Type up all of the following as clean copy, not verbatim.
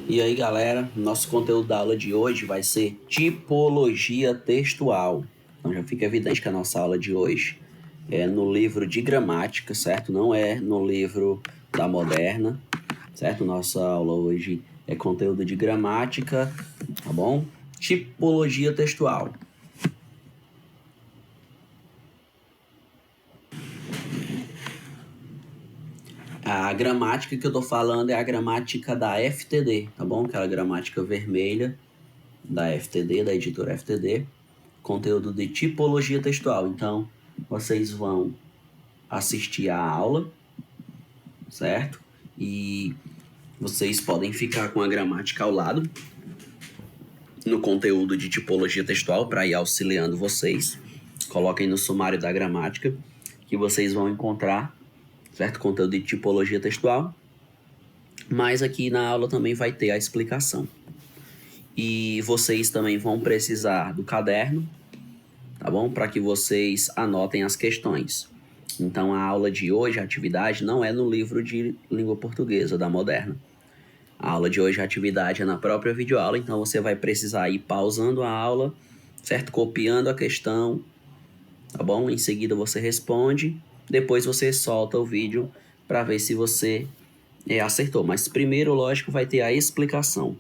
E aí, galera, nosso conteúdo da aula de hoje vai ser tipologia textual. Então já fica evidente que a nossa aula de hoje é no livro de gramática, certo? Não é no livro da Moderna, certo? Nossa aula hoje é conteúdo de gramática, tá bom? Tipologia textual. A gramática que eu tô falando é a gramática da FTD, tá bom? Aquela gramática vermelha da FTD, da editora FTD, conteúdo de tipologia textual. Então, vocês vão assistir a aula, certo? E vocês podem ficar com a gramática ao lado no conteúdo de tipologia textual para ir auxiliando vocês. Coloquem no sumário da gramática que vocês vão encontrar, certo? Conteúdo de tipologia textual. Mas aqui na aula também vai ter a explicação. E vocês também vão precisar do caderno, tá bom? Para que vocês anotem as questões. Então, a aula de hoje, a atividade, não é no livro de língua portuguesa da Moderna. A aula de hoje, a atividade é na própria videoaula, então você vai precisar ir pausando a aula, certo? Copiando a questão, tá bom? Em seguida você responde, depois você solta o vídeo para ver se você acertou. Mas primeiro, lógico, vai ter a explicação.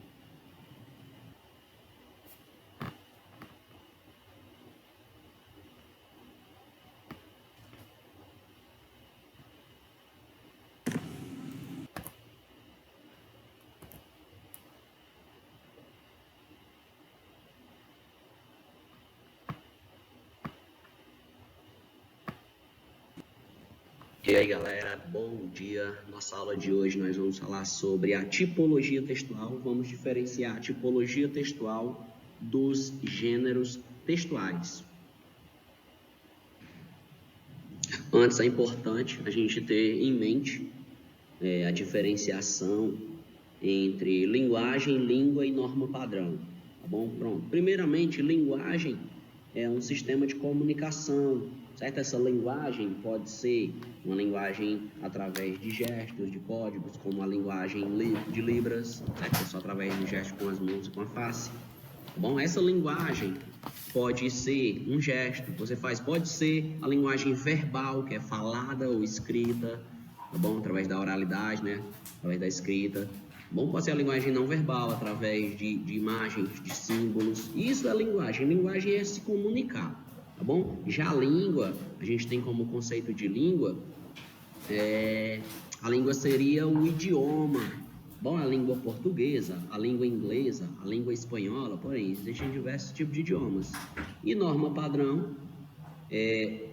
E aí, galera, bom dia. Nossa aula de hoje nós vamos falar sobre a tipologia textual. Vamos diferenciar a tipologia textual dos gêneros textuais. Antes, é importante a gente ter em mente a diferenciação entre linguagem, língua e norma padrão. Tá bom? Pronto. Primeiramente, linguagem é um sistema de comunicação, certo? Essa linguagem pode ser uma linguagem através de gestos, de códigos, como a linguagem de Libras, certo? É só através de gestos com as mãos e com a face. Tá bom? Essa linguagem pode ser um gesto que você faz, pode ser a linguagem verbal, que é falada ou escrita, tá bom? Através da oralidade, né? Através da escrita. Bom, pode ser a linguagem não verbal, através de imagens, de símbolos. Isso é linguagem. Linguagem é se comunicar, tá bom? Já a língua, a gente tem como conceito de língua, a língua seria o idioma. Bom, a língua portuguesa, a língua inglesa, a língua espanhola, porém, existem diversos tipos de idiomas. E norma padrão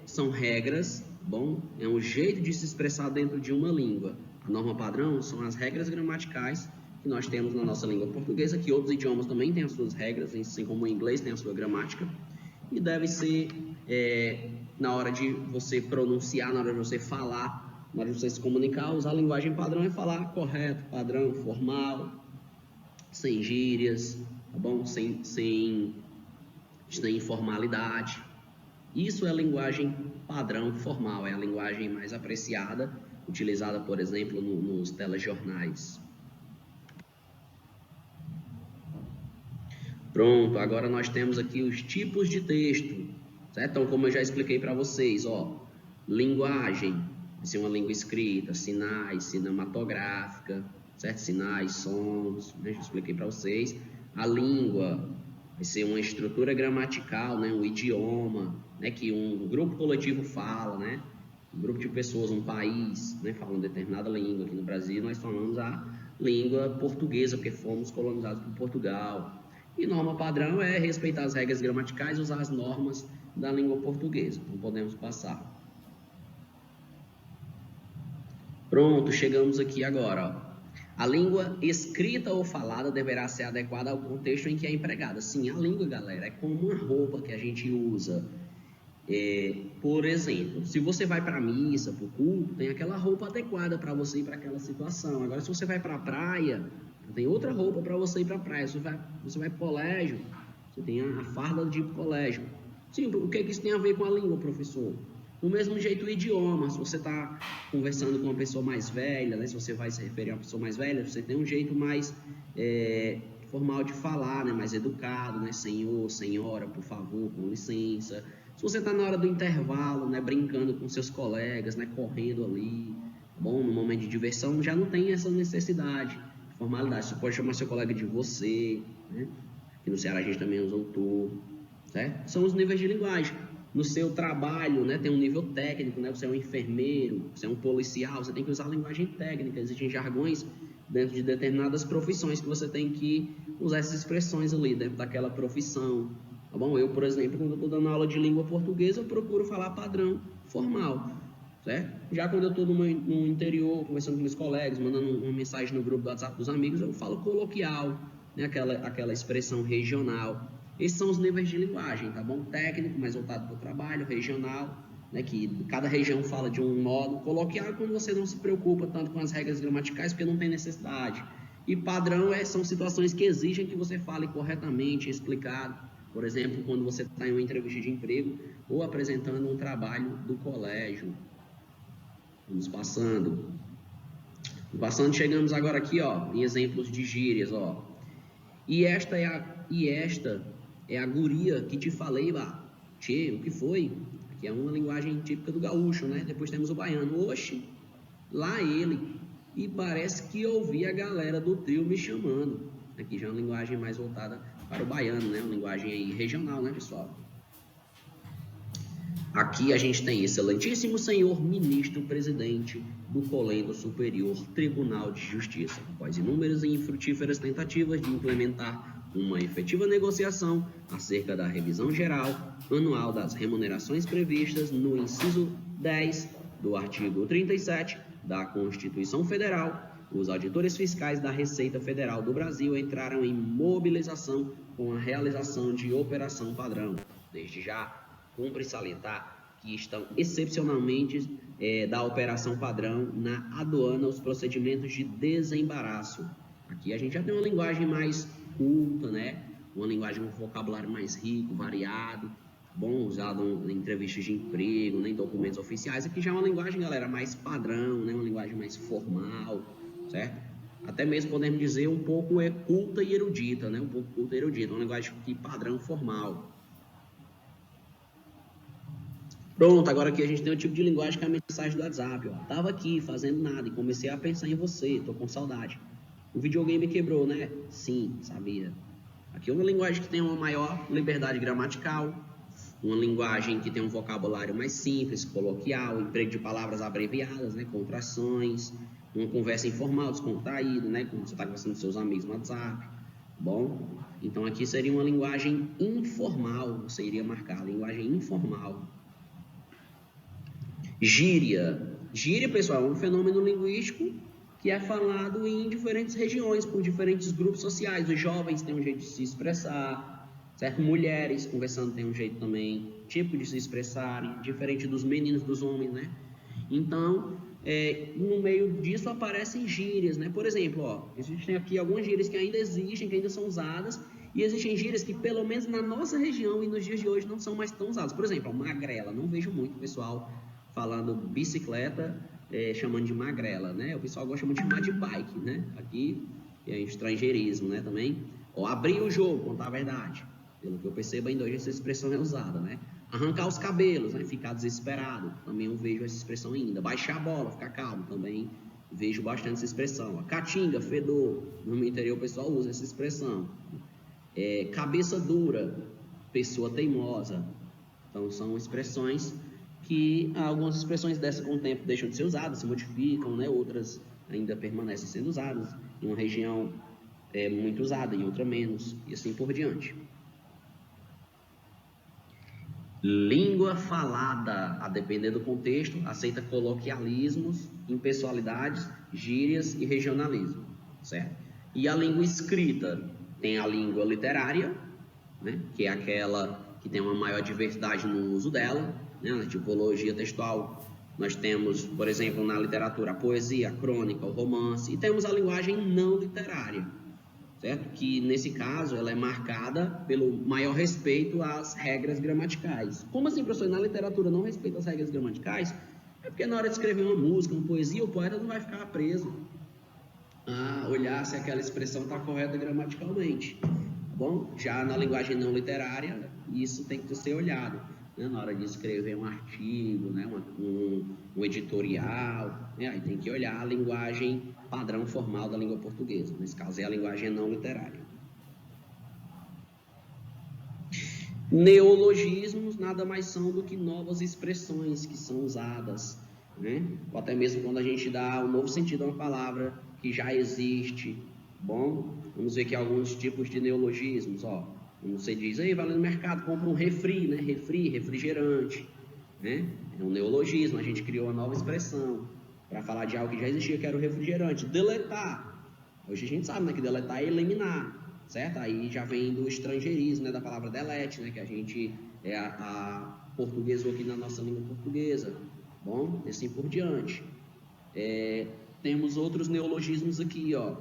são regras, bom, é um jeito de se expressar dentro de uma língua. A norma padrão são as regras gramaticais que nós temos na nossa língua portuguesa, que outros idiomas também têm as suas regras, assim como o inglês tem a sua gramática, e deve ser, na hora de você pronunciar, na hora de você falar, na hora de você se comunicar, usar a linguagem padrão e falar correto, padrão, formal, sem gírias, tá bom? Sem informalidade. Isso é a linguagem padrão formal, é a linguagem mais apreciada, utilizada, por exemplo, nos telejornais. Pronto, agora nós temos aqui os tipos de texto, certo? Então, como eu já expliquei para vocês, ó, linguagem, vai ser uma língua escrita, sinais, cinematográfica, certo? Sinais, sons, né? Já expliquei para vocês. A língua vai ser uma estrutura gramatical, né? Um idioma, né? Que um grupo coletivo fala, né? Um grupo de pessoas, um país, né? Fala uma determinada língua. Aqui no Brasil nós falamos a língua portuguesa, porque fomos colonizados por Portugal. E norma padrão é respeitar as regras gramaticais e usar as normas da língua portuguesa. Então podemos passar. Pronto, chegamos aqui agora. Ó. A língua escrita ou falada deverá ser adequada ao contexto em que é empregada. Sim, a língua, galera, é como uma roupa que a gente usa. Por exemplo, se você vai para a missa, para o culto, tem aquela roupa adequada para você ir para aquela situação. Agora, se você vai para a praia, tem outra roupa para você ir para a praia. Você vai para o colégio, você tem a farda de ir para o colégio. Sim, o que isso tem a ver com a língua, professor? Do mesmo jeito, o idioma, se você está conversando com uma pessoa mais velha, né, se você vai se referir a uma pessoa mais velha, você tem um jeito mais formal de falar, né, mais educado, né, senhor, senhora, por favor, com licença. Se você está na hora do intervalo, né, brincando com seus colegas, né, correndo ali, bom, no momento de diversão, já não tem essa necessidade de formalidade. Você pode chamar seu colega de você, né? Aqui no Ceará a gente também usa o tu, certo? São os níveis de linguagem. No seu trabalho, né, tem um nível técnico, né? Você é um enfermeiro, você é um policial, você tem que usar a linguagem técnica. Existem jargões dentro de determinadas profissões que você tem que usar essas expressões ali dentro daquela profissão, tá bom? Eu, por exemplo, quando eu estou dando aula de língua portuguesa, eu procuro falar padrão formal, certo? Já quando eu estou no interior, conversando com meus colegas, mandando uma mensagem no grupo do WhatsApp dos amigos, eu falo coloquial, né? Aquela expressão regional. Esses são os níveis de linguagem, tá bom? Técnico, mais voltado para o trabalho, regional, né, que cada região fala de um modo. Coloquial é quando você não se preocupa tanto com as regras gramaticais, porque não tem necessidade. E padrão são situações que exigem que você fale corretamente, explicado. Por exemplo, quando você está em uma entrevista de emprego ou apresentando um trabalho do colégio. Vamos passando. Chegamos agora aqui, ó, em exemplos de gírias, ó. E esta é a guria que te falei lá. Tchê, o que foi? Aqui é uma linguagem típica do gaúcho, né? Depois temos o baiano. Oxe, lá ele. E parece que ouvi a galera do trio me chamando. Aqui já é uma linguagem mais voltada para o baiano, né? Uma linguagem aí regional, né, pessoal? Aqui a gente tem excelentíssimo senhor ministro presidente do Colégio Superior Tribunal de Justiça, após inúmeras e infrutíferas tentativas de implementar uma efetiva negociação acerca da revisão geral anual das remunerações previstas no inciso 10 do artigo 37 da Constituição Federal, os auditores fiscais da Receita Federal do Brasil entraram em mobilização com a realização de operação padrão. Desde já, cumpre salientar que estão excepcionalmente da operação padrão na aduana os procedimentos de desembaraço. Aqui a gente já tem uma linguagem mais culta, né? Uma linguagem, um vocabulário mais rico, variado, bom, usado em entrevistas de emprego, né? Em documentos oficiais. Aqui já é uma linguagem, galera, mais padrão, né? Uma linguagem mais formal, certo? Até mesmo podemos dizer um pouco culta e erudita, né? Um pouco culta e erudita, uma linguagem de padrão formal. Pronto, agora aqui a gente tem um tipo de linguagem que é a mensagem do WhatsApp, ó. Tava aqui fazendo nada e comecei a pensar em você, tô com saudade. O videogame quebrou, né? Sim, sabia. Aqui é uma linguagem que tem uma maior liberdade gramatical, uma linguagem que tem um vocabulário mais simples, coloquial, emprego de palavras abreviadas, né? Contrações, uma conversa informal, descontraída, né? Como você está conversando com seus amigos no WhatsApp. Bom, então aqui seria uma linguagem informal, você iria marcar, linguagem informal. Gíria. Gíria, pessoal, é um fenômeno linguístico que é falado em diferentes regiões, por diferentes grupos sociais. Os jovens têm um jeito de se expressar, certo? Mulheres conversando têm um jeito também, tipo de se expressarem, diferente dos meninos, dos homens, né? Então, no meio disso aparecem gírias, né? Por exemplo, ó, existem aqui algumas gírias que ainda existem, que ainda são usadas, e existem gírias que, pelo menos na nossa região e nos dias de hoje, não são mais tão usadas. Por exemplo, a magrela. Não vejo muito pessoal falando bicicleta, chamando de magrela, né? O pessoal gosta muito de chamar de bike, né? Aqui é estrangeirismo, né? Também. Ó, abrir o jogo, contar a verdade. Pelo que eu percebo, ainda hoje essa expressão é usada, né? Arrancar os cabelos, né? Ficar desesperado. Também eu vejo essa expressão ainda. Baixar a bola, ficar calmo. Também vejo bastante essa expressão. Ó, caatinga, fedor. No meu interior o pessoal usa essa expressão. Cabeça dura, pessoa teimosa. Então são expressões que algumas expressões dessas com o tempo deixam de ser usadas, se modificam, né? Outras ainda permanecem sendo usadas. Em uma região é muito usada, em outra menos, e assim por diante. Língua falada, a depender do contexto, aceita coloquialismos, impessoalidades, gírias e regionalismo, certo? E a língua escrita tem a língua literária, né? Que é aquela que tem uma maior diversidade no uso dela, né? Na tipologia textual, nós temos, por exemplo, na literatura, a poesia, a crônica, o romance, e temos a linguagem não literária, certo? Que nesse caso ela é marcada pelo maior respeito às regras gramaticais. Como assim, professor, na literatura não respeita as regras gramaticais? É porque na hora de escrever uma música, uma poesia, o poeta não vai ficar preso a olhar se aquela expressão está correta gramaticalmente. Bom, já na linguagem não literária, isso tem que ser olhado, né? Na hora de escrever um artigo, né? um editorial, né? Aí tem que olhar a linguagem padrão formal da língua portuguesa. Nesse caso é a linguagem não literária. Neologismos nada mais são do que novas expressões que são usadas, né? Ou até mesmo quando a gente dá um novo sentido a uma palavra que já existe. Bom, vamos ver aqui alguns tipos de neologismos, ó. Como você diz, aí vai lá no mercado, compra um refri, né? Refrigerante, né? É um neologismo, a gente criou uma nova expressão para falar de algo que já existia, que era o refrigerante. Deletar. Hoje a gente sabe, né, que deletar é eliminar, certo? Aí já vem do estrangeirismo, né, da palavra delete, né, que a gente portuguesou aqui na nossa língua portuguesa. Bom, e assim por diante. Temos outros neologismos aqui, ó,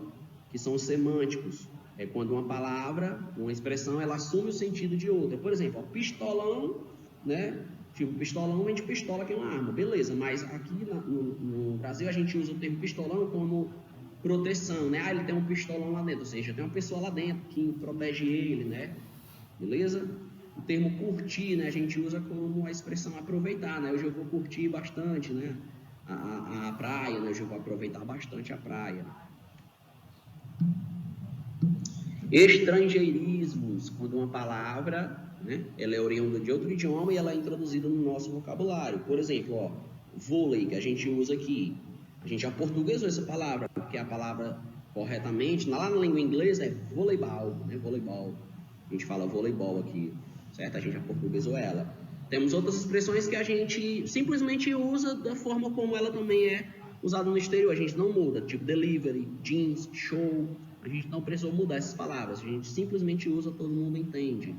que são semânticos. É quando uma palavra, uma expressão, ela assume o sentido de outra. Por exemplo, ó, pistolão, né? Tipo, pistolão vem de pistola, que é uma arma, beleza. Mas aqui no Brasil a gente usa o termo pistolão como proteção, né? Ah, ele tem um pistolão lá dentro, ou seja, tem uma pessoa lá dentro que protege ele, né? Beleza? O termo curtir, né? A gente usa como a expressão aproveitar, né? Hoje eu vou curtir bastante, né? A praia, né? Hoje eu vou aproveitar bastante a praia. Estrangeirismos, quando uma palavra, né? Ela é oriunda de outro idioma e ela é introduzida no nosso vocabulário. Por exemplo, ó, vôlei, que a gente usa aqui. A gente aportuguesou essa palavra, porque a palavra corretamente, lá na língua inglesa, é voleibol, né? Voleibol. A gente fala voleibol aqui, certo? A gente aportuguesou ela. Temos outras expressões que a gente simplesmente usa da forma como ela também é usada no exterior. A gente não muda, tipo delivery, jeans, show. A gente não precisou mudar essas palavras. A gente simplesmente usa, todo mundo entende.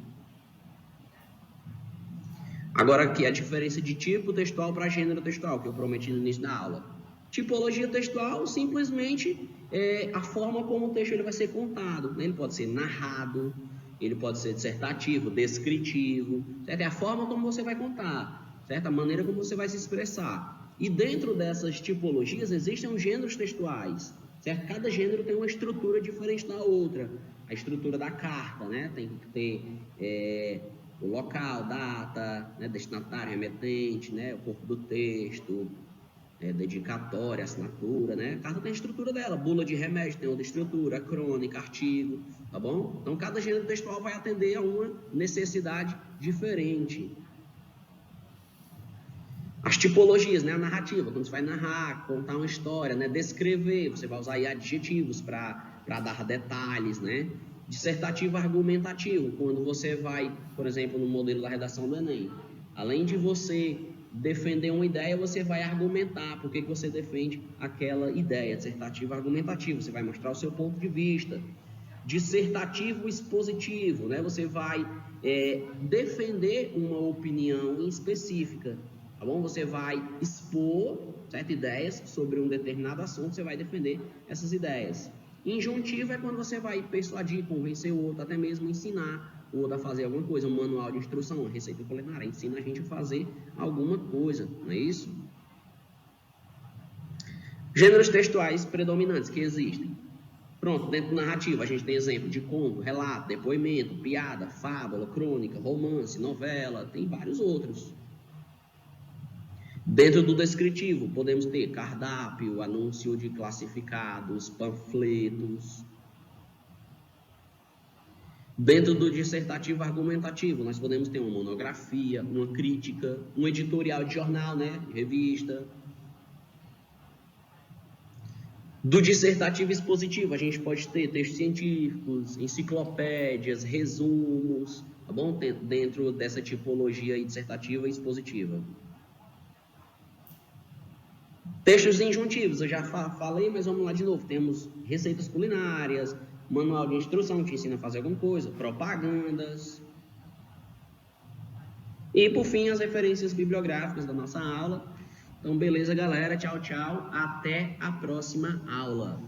Agora aqui a diferença de tipo textual para gênero textual, que eu prometi no início da aula. Tipologia textual simplesmente é a forma como o texto ele vai ser contado. Ele pode ser narrado, ele pode ser dissertativo, descritivo, certo? É a forma como você vai contar, certo? A maneira como você vai se expressar. E dentro dessas tipologias existem os gêneros textuais, certo? Cada gênero tem uma estrutura diferente da outra. A estrutura da carta, né? Tem que ter o local, data, né? Destinatário, remetente, né? O corpo do texto, dedicatória, assinatura, né? A carta tem a estrutura dela, bula de remédio tem outra estrutura, crônica, artigo, tá bom? Então, cada gênero textual vai atender a uma necessidade diferente. As tipologias, né? A narrativa, quando você vai narrar, contar uma história, né? Descrever, você vai usar aí adjetivos para dar detalhes, né? Dissertativo argumentativo, quando você vai, por exemplo, no modelo da redação do Enem, além de você defender uma ideia, você vai argumentar por que você defende aquela ideia. Dissertativo argumentativo, você vai mostrar o seu ponto de vista. Dissertativo expositivo, né? Você vai defender uma opinião específica, tá bom? Você vai expor, certo, ideias sobre um determinado assunto, você vai defender essas ideias. Injuntivo é quando você vai persuadir, convencer o outro, até mesmo ensinar o outro a fazer alguma coisa, um manual de instrução, uma receita culinária, ensina a gente a fazer alguma coisa, não é isso? Gêneros textuais predominantes que existem. Pronto, dentro do narrativo a gente tem exemplo de conto, relato, depoimento, piada, fábula, crônica, romance, novela, tem vários outros. Dentro do descritivo podemos ter cardápio, anúncio de classificados, panfletos. Dentro do dissertativo argumentativo, nós podemos ter uma monografia, uma crítica, um editorial de jornal, né, de revista. Do dissertativo expositivo, a gente pode ter textos científicos, enciclopédias, resumos, tá bom? Dentro dessa tipologia dissertativa e expositiva. Textos injuntivos, eu já falei, mas vamos lá de novo. Temos receitas culinárias, manual de instrução que ensina a fazer alguma coisa, propagandas. E, por fim, as referências bibliográficas da nossa aula. Então, beleza, galera. Tchau, tchau. Até a próxima aula.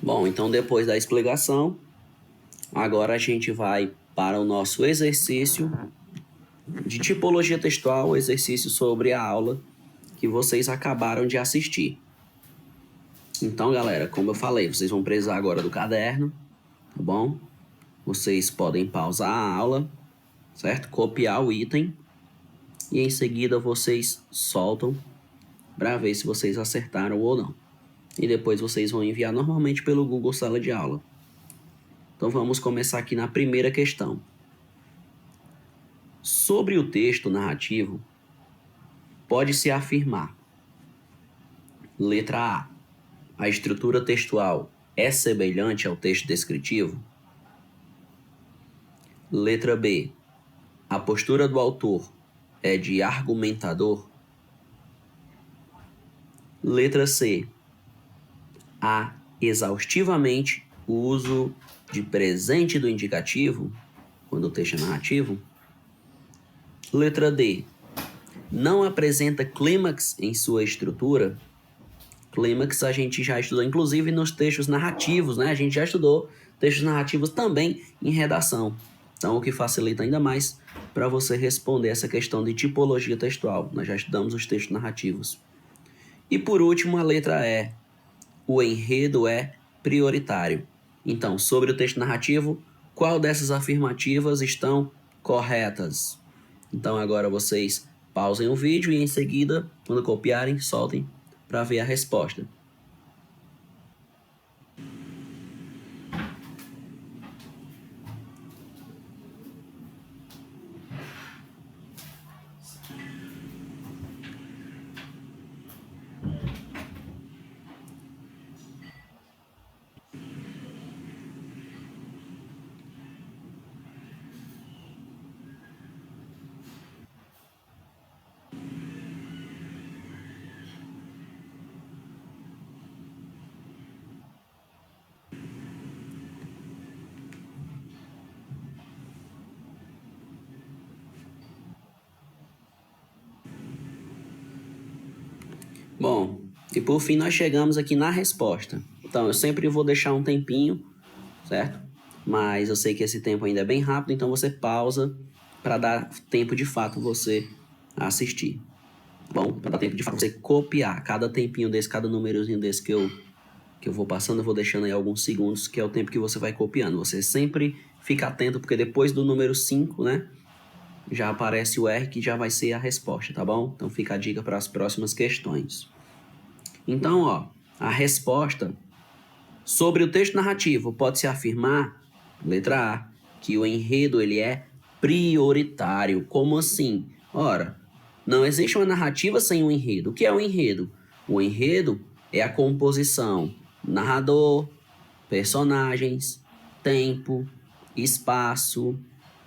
Bom, então depois da explicação, agora a gente vai para o nosso exercício de tipologia textual, exercício sobre a aula que vocês acabaram de assistir. Então, galera, como eu falei, vocês vão precisar agora do caderno, tá bom? Vocês podem pausar a aula, certo? Copiar o item e em seguida vocês soltam para ver se vocês acertaram ou não. E depois vocês vão enviar normalmente pelo Google Sala de Aula. Então vamos começar aqui na primeira questão. Sobre o texto narrativo, pode-se afirmar: letra A, a estrutura textual é semelhante ao texto descritivo? Letra B, a postura do autor é de argumentador? Letra C, há exaustivamente o uso de presente do indicativo quando o texto é narrativo? Letra D, não apresenta clímax em sua estrutura? Clímax a gente já estudou, inclusive nos textos narrativos, né? A gente já estudou textos narrativos também em redação. Então, o que facilita ainda mais para você responder essa questão de tipologia textual. Nós já estudamos os textos narrativos. E por último, a letra E. O enredo é prioritário. Então, sobre o texto narrativo, qual dessas afirmativas estão corretas? Então, agora vocês pausem o vídeo e em seguida, quando copiarem, soltem para ver a resposta. Bom, e por fim nós chegamos aqui na resposta. Então, eu sempre vou deixar um tempinho, certo? Mas eu sei que esse tempo ainda é bem rápido, então você pausa para dar tempo de fato você assistir. Bom, para dar tempo de fato você copiar cada tempinho desse, cada númerozinho desse que eu vou passando, eu vou deixando aí alguns segundos, que é o tempo que você vai copiando. Você sempre fica atento, porque depois do número 5, né, já aparece o R, que já vai ser a resposta, tá bom? Então fica a dica para as próximas questões. Então, ó, a resposta sobre o texto narrativo pode-se afirmar, letra A, que o enredo ele é prioritário. Como assim? Ora, não existe uma narrativa sem um enredo. O que é o enredo? O enredo é a composição narrador, personagens, tempo, espaço,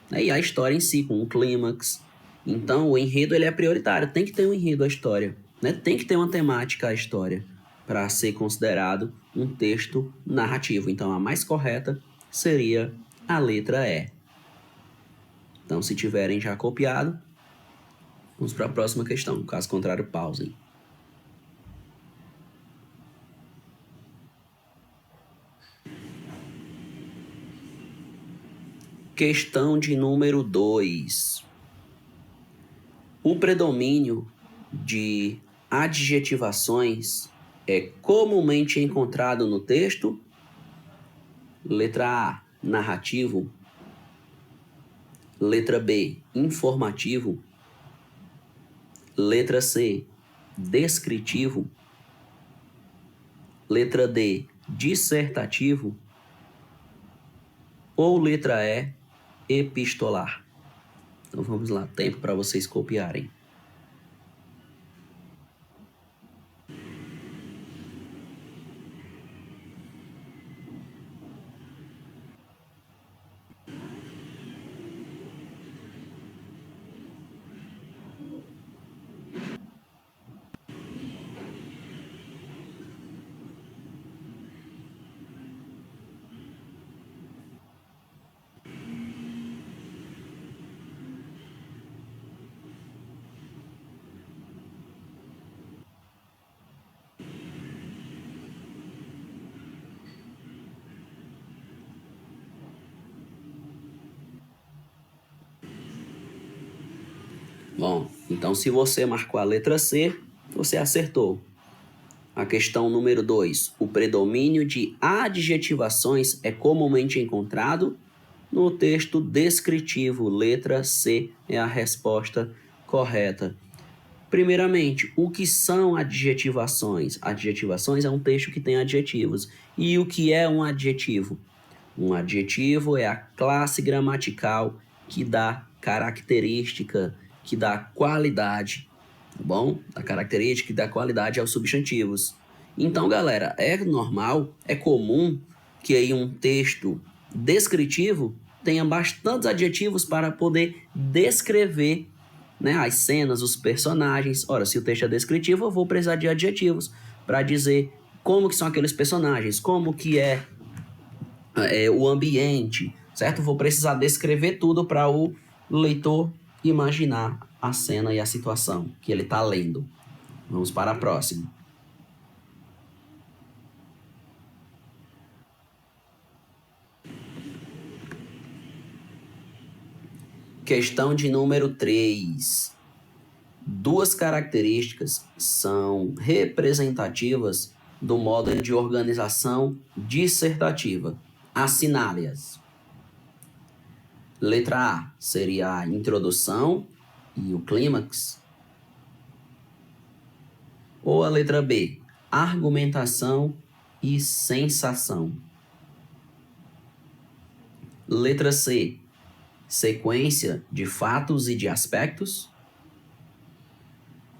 né, e a história em si, com um clímax. Então, o enredo ele é prioritário. Tem que ter um enredo a história, né? Tem que ter uma temática a história para ser considerado um texto narrativo. Então, a mais correta seria a letra E. Então, se tiverem já copiado, vamos para a próxima questão. Caso contrário, pausem. Questão de número 2. O predomínio de adjetivações é comumente encontrado no texto? Letra A, narrativo. Letra B, informativo. Letra C, descritivo. Letra D, dissertativo. Ou letra E, epistolar. Então vamos lá, tempo para vocês copiarem. Bom, então se você marcou a letra C, você acertou. A questão número 2. O predomínio de adjetivações é comumente encontrado no texto descritivo. Letra C é a resposta correta. Primeiramente, o que são adjetivações? Adjetivações é um texto que tem adjetivos. E o que é um adjetivo? Um adjetivo é a classe gramatical que dá característica, que dá qualidade, tá bom? A característica que dá qualidade aos substantivos. Então, galera, é normal, é comum que aí um texto descritivo tenha bastantes adjetivos para poder descrever, né, as cenas, os personagens. Ora, se o texto é descritivo, eu vou precisar de adjetivos para dizer como que são aqueles personagens, como que é o ambiente, certo? Vou precisar descrever tudo para o leitor imaginar a cena e a situação que ele está lendo. Vamos para a próxima. Questão de número 3. Duas características são representativas do modo de organização dissertativa. Assinale-as. Letra A seria a introdução e o clímax. Ou a letra B, argumentação e sensação. Letra C, sequência de fatos e de aspectos.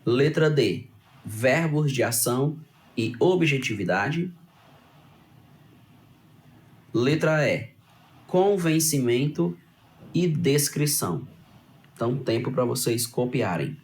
Letra D, verbos de ação e objetividade. Letra E, convencimento e descrição. Então, tempo para vocês copiarem.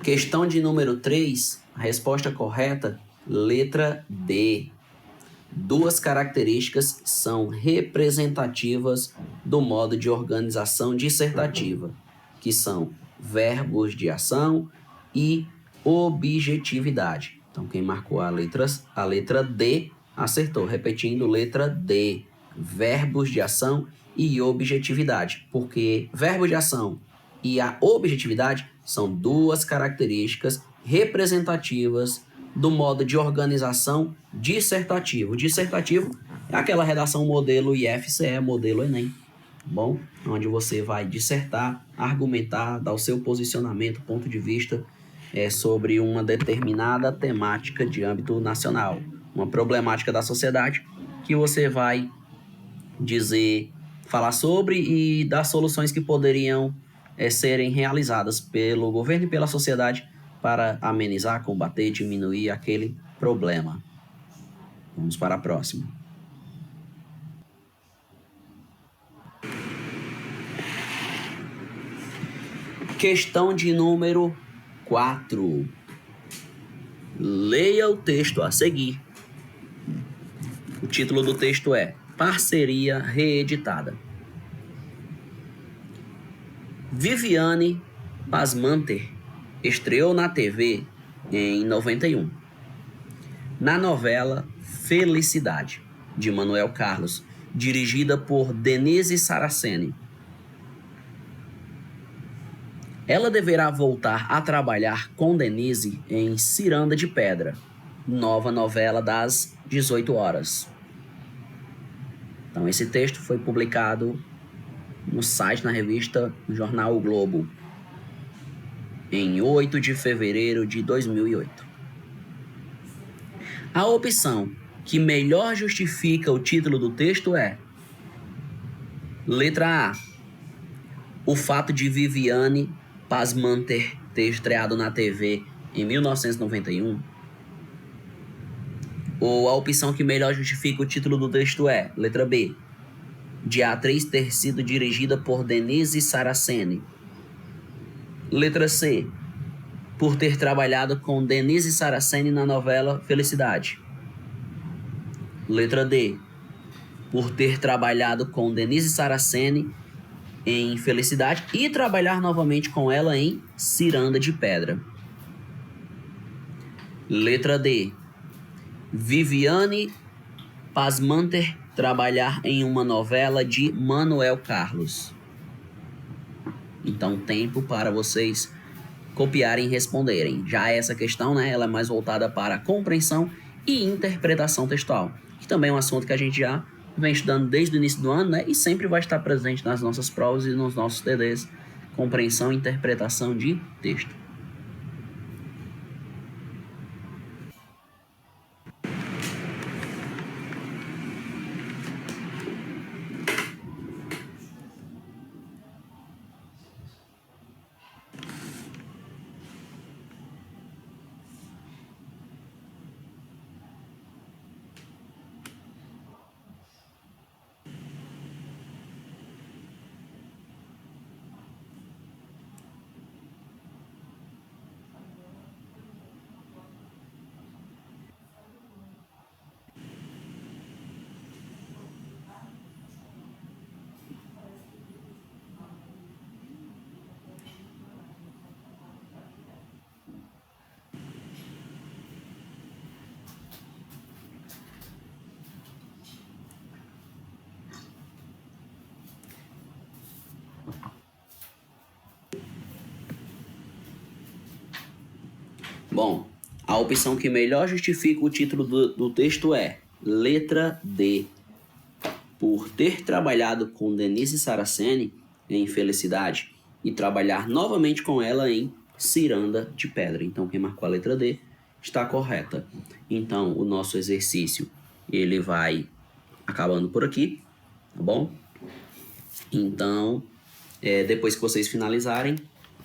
Questão de número 3, a resposta correta, letra D. Duas características são representativas do modo de organização dissertativa, que são verbos de ação e objetividade. Então, quem marcou a letra D acertou. Repetindo, letra D. Verbos de ação e objetividade. Porque verbos de ação e a objetividade são duas características representativas do modo de organização dissertativo. Dissertativo é aquela redação modelo IFCE, modelo Enem, tá bom? Onde você vai dissertar, argumentar, dar o seu posicionamento, ponto de vista sobre uma determinada temática de âmbito nacional, uma problemática da sociedade que você vai falar sobre e dar soluções que poderiam serem realizadas pelo governo e pela sociedade para amenizar, combater, diminuir aquele problema. Vamos para a próxima. Questão de número 4. Leia o texto a seguir. O título do texto é Parceria Reeditada. Viviane Pasmanter estreou na TV em 91, na novela Felicidade, de Manuel Carlos, dirigida por Denise Saraceni. Ela deverá voltar a trabalhar com Denise em Ciranda de Pedra, nova novela das 18 horas. Então, esse texto foi publicado no site, na revista, no jornal O Globo, em 8 de fevereiro de 2008. A opção que melhor justifica o título do texto é Letra A. O fato de Viviane Pasmanter ter estreado na TV em 1991. Ou a opção que melhor justifica o título do texto é, letra B, de a atriz ter sido dirigida por Denise Saraceni. Letra C, por ter trabalhado com Denise Saraceni na novela Felicidade. Letra D, por ter trabalhado com Denise Saraceni em Felicidade e trabalhar novamente com ela em Ciranda de Pedra. Letra D, Viviane Pasmanter trabalhar em uma novela de Manuel Carlos. Então, tempo para vocês copiarem e responderem. Já essa questão, né, ela é mais voltada para compreensão e interpretação textual, que também é um assunto que a gente já vem estudando desde o início do ano, né, e sempre vai estar presente nas nossas provas e nos nossos TDs, compreensão e interpretação de texto. Bom, a opção que melhor justifica o título do texto é letra D. Por ter trabalhado com Denise Saraceni em Felicidade e trabalhar novamente com ela em Ciranda de Pedra. Então, quem marcou a letra D está correta. Então, o nosso exercício ele vai acabando por aqui, tá bom? Então, depois que vocês finalizarem,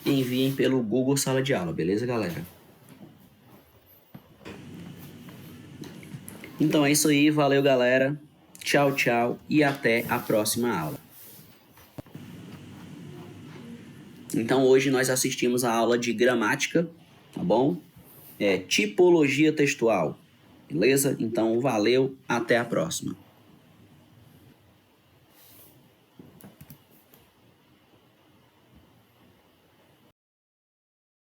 enviem pelo Google Sala de Aula, beleza, galera? Então é isso aí, valeu galera, tchau, tchau e até a próxima aula. Então hoje nós assistimos a aula de gramática, tá bom? Tipologia textual, beleza? Então valeu, até a próxima.